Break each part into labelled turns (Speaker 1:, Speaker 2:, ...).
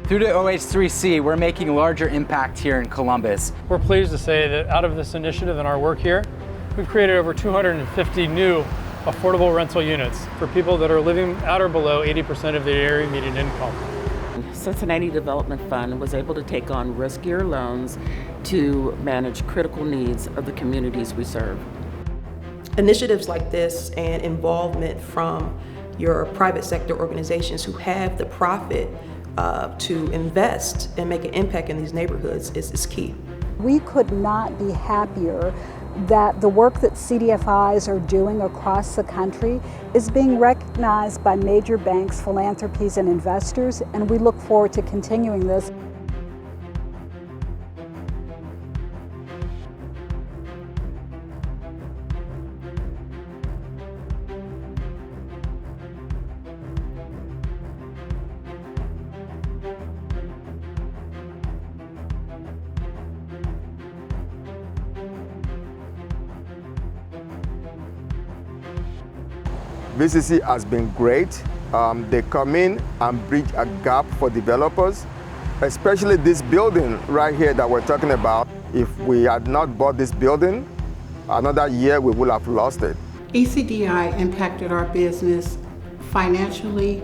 Speaker 1: Through the OH3C, we're making larger impact here in Columbus.
Speaker 2: We're pleased to say that out of this initiative and our work here, we've created over 250 new affordable rental units for people that are living at or below 80% of their area median income.
Speaker 3: Cincinnati Development Fund was able to take on riskier loans to manage critical needs of the communities we serve.
Speaker 4: Initiatives like this and involvement from your private sector organizations who have the profit to invest and make an impact in these neighborhoods is key.
Speaker 5: We could not be happier that the work that CDFIs are doing across the country is being recognized by major banks, philanthropies, and investors, and we look forward to continuing this.
Speaker 6: VCC has been great. They come in and bridge a gap for developers, especially this building right here that we're talking about. If we had not bought this building, another year we would have lost it.
Speaker 7: ECDI impacted our business financially.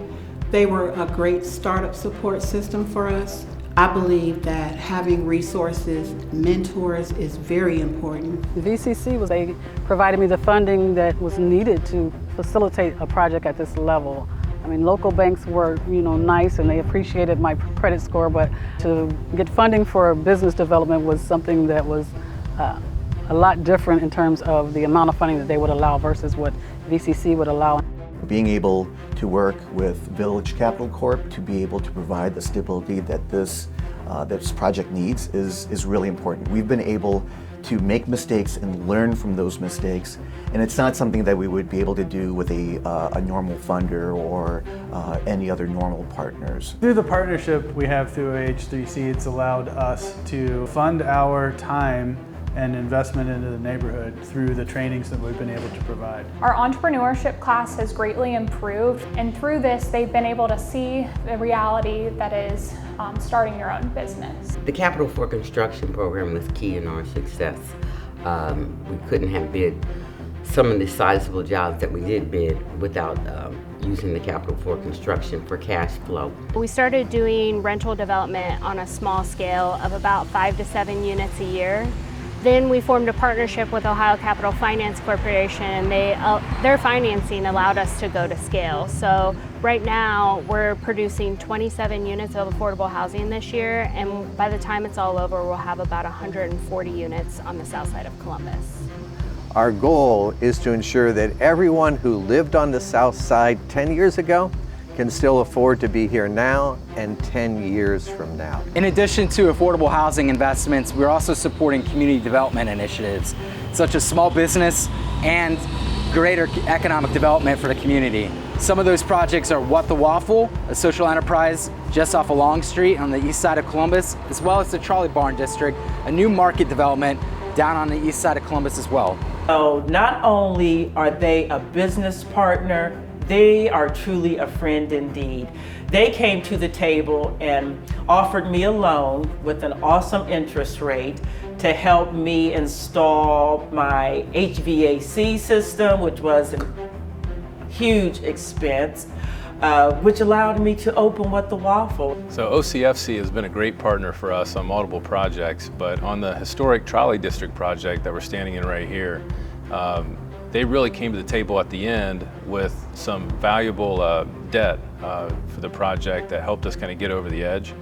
Speaker 7: They were a great startup support system for us. I believe that having resources, mentors is very important.
Speaker 8: The VCC they provided me the funding that was needed to facilitate a project at this level. I mean, local banks were, nice and they appreciated my credit score, but to get funding for business development was something that was a lot different in terms of the amount of funding that they would allow versus what VCC would allow.
Speaker 9: Being able to work with Village Capital Corp to be able to provide the stability that this project needs is really important. We've been able to make mistakes and learn from those mistakes, and it's not something that we would be able to do with a normal funder or any other normal partners.
Speaker 10: Through the partnership we have through OH3C, it's allowed us to fund our time and investment into the neighborhood through the trainings that we've been able to provide.
Speaker 11: Our entrepreneurship class has greatly improved, and through this they've been able to see the reality that is starting your own business.
Speaker 12: The Capital for Construction program was key in our success. We couldn't have bid some of the sizable jobs that we did bid without using the Capital for Construction for cash flow.
Speaker 13: We started doing rental development on a small scale of about 5 to 7 units a year. Then we formed a partnership with Ohio Capital Finance Corporation, and their financing allowed us to go to scale. So right now we're producing 27 units of affordable housing this year, and by the time it's all over we'll have about 140 units on the south side of Columbus.
Speaker 14: Our goal is to ensure that everyone who lived on the south side 10 years ago can still afford to be here now and 10 years from now.
Speaker 1: In addition to affordable housing investments, we're also supporting community development initiatives, such as small business and greater economic development for the community. Some of those projects are What the Waffle, a social enterprise just off of Long Street on the east side of Columbus, as well as the Trolley Barn District, a new market development down on the east side of Columbus as well.
Speaker 3: So not only are they a business partner, they are truly a friend indeed. They came to the table and offered me a loan with an awesome interest rate to help me install my HVAC system, which was a huge expense, which allowed me to open What the Waffle.
Speaker 15: So OCFC has been a great partner for us on multiple projects, but on the historic Trolley District project that we're standing in right here, they really came to the table at the end with some valuable debt for the project that helped us kind of get over the edge.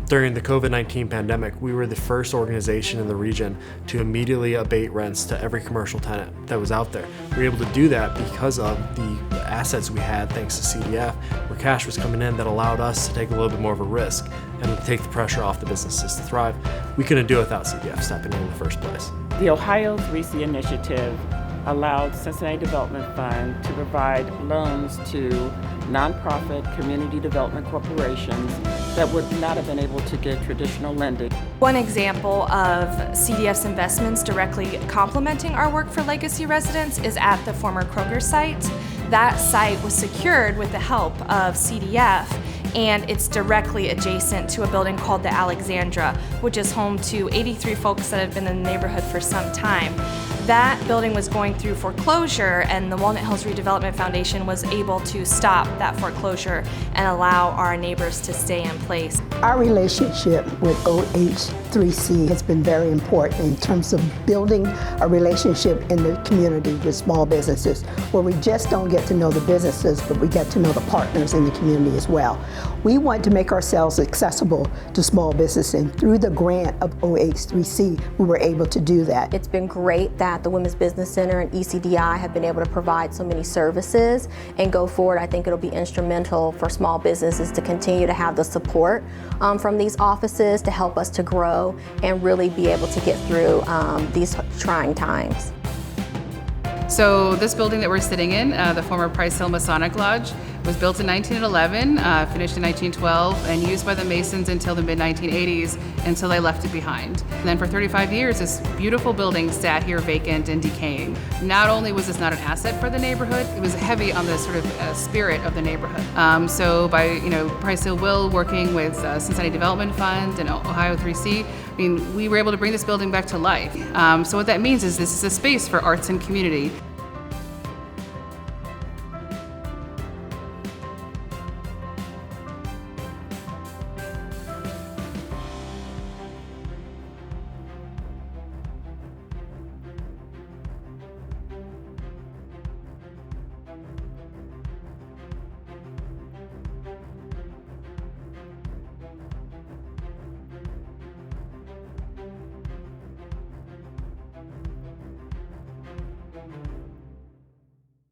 Speaker 16: During the COVID-19 pandemic, we were the first organization in the region to immediately abate rents to every commercial tenant that was out there. We were able to do that because of the assets we had thanks to CDF, where cash was coming in that allowed us to take a little bit more of a risk and to take the pressure off the businesses to thrive. We couldn't do it without CDF stepping in the first place.
Speaker 3: The Ohio 3C initiative allowed Cincinnati Development Fund to provide loans to nonprofit community development corporations that would not have been able to get traditional lending.
Speaker 17: One example of CDF's investments directly complementing our work for legacy residents is at the former Kroger site. That site was secured with the help of CDF, and it's directly adjacent to a building called the Alexandra, which is home to 83 folks that have been in the neighborhood for some time. That building was going through foreclosure, and the Walnut Hills Redevelopment Foundation was able to stop that foreclosure and allow our neighbors to stay in place.
Speaker 18: Our relationship with OH3C has been very important in terms of building a relationship in the community with small businesses, where we just don't get to know the businesses, but we get to know the partners in the community as well. We want to make ourselves accessible to small business, and through the grant of OH3C, we were able to do that.
Speaker 19: It's been great that the Women's Business Center and ECDI have been able to provide so many services, and go forward, I think it'll be instrumental for small businesses to continue to have the support from these offices to help us to grow and really be able to get through these trying times.
Speaker 20: So this building that we're sitting in, the former Price Hill Masonic Lodge, was built in 1911, finished in 1912, and used by the Masons until the mid-1980s, until they left it behind. And then for 35 years, this beautiful building sat here vacant and decaying. Not only was this not an asset for the neighborhood, it was heavy on the sort of spirit of the neighborhood. So by Price Hill Will working with Cincinnati Development Fund and Ohio 3C, we were able to bring this building back to life. So what that means is this is a space for arts and community.